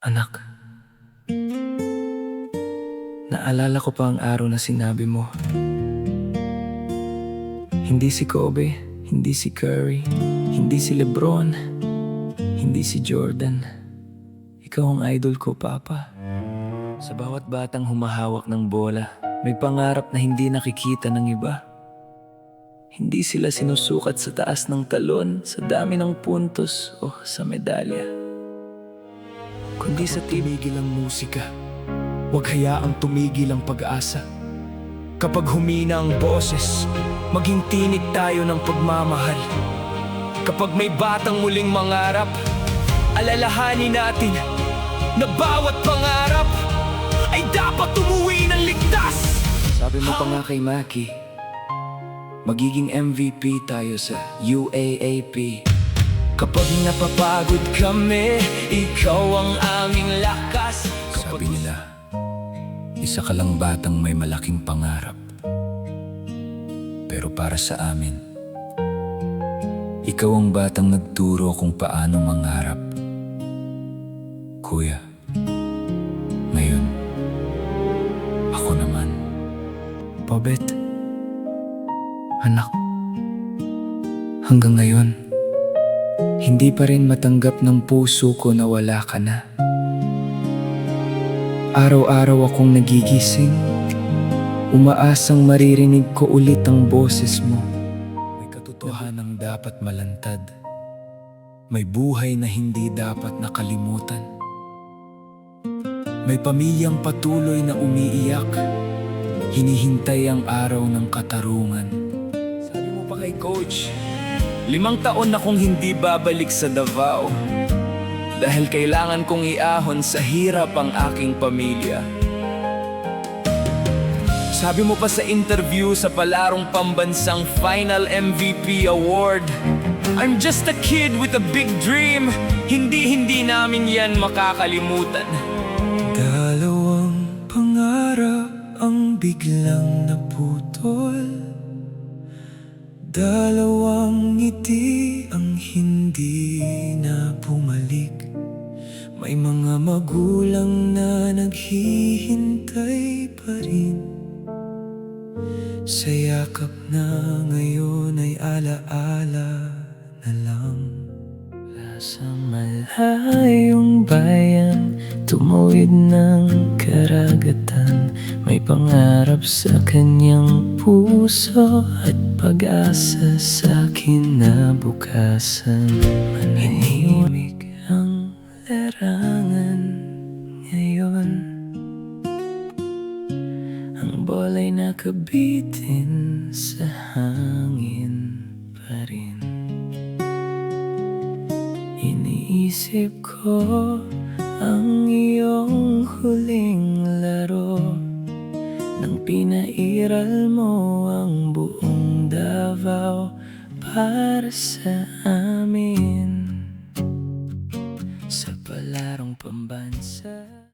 Anak, naalala ko pa ang araw na sinabi mo, hindi si Kobe, hindi si Curry, hindi si Lebron, hindi si Jordan. Ikaw ang idol ko, Papa. Sa bawat batang humahawak ng bola, may pangarap na hindi nakikita ng iba. Hindi sila sinusukat sa taas ng talon, sa dami ng puntos o sa medalya, kundi sa Tumigil ang musika, huwag hayaang tumigil ang pag-asa. Kapag humina ang boses, maging tinig tayo ng pagmamahal. Kapag may batang muling mangarap, alalahanin natin na bawat pangarap ay dapat umuwi ng ligtas. Sabi mo pa nga kay Maki, magiging MVP tayo sa UAAP. Kapag napapagod kami, ikaw ang aming lakas. Sabi nila, isa ka lang batang may malaking pangarap. Pero para sa amin, ikaw ang batang nagturo kung paano mangarap. Kuya, ngayon, ako naman. Pobet, anak, hanggang ngayon, hindi pa rin matanggap ng puso ko na wala ka na. Araw-araw akong nagigising, umaasang maririnig ko ulit ang boses mo. May katotohanang dapat malantad, may buhay na hindi dapat nakalimutan. May pamilyang patuloy na umiiyak, hinihintay ang araw ng katarungan. Sabi mo pa kay Coach, 5 taon na kong hindi babalik sa Davao dahil kailangan kong iahon sa hirap ang aking pamilya. Sabi mo pa sa interview sa palarong pambansang Final MVP Award, I'm just a kid with a big dream, hindi namin yan makakalimutan. Dalawang pangarap ang biglang naputol, dalawang ngiti ang hindi na bumalik. May mga magulang na naghihintay pa rin sa yakap na ngayon ay alaala na lang. Sa malayong bayan, tumawid ng karagatan, may pangarap sa kanyang puso at pag-asa sa kinabukasan. Manahimik ang larangan ngayon, ang bola'y nakabitin sa hangin pa rin. Iniisip ko ang iyong huling laro nang pinairal mo ang buong Davao para sa amin sa palarong pambansa.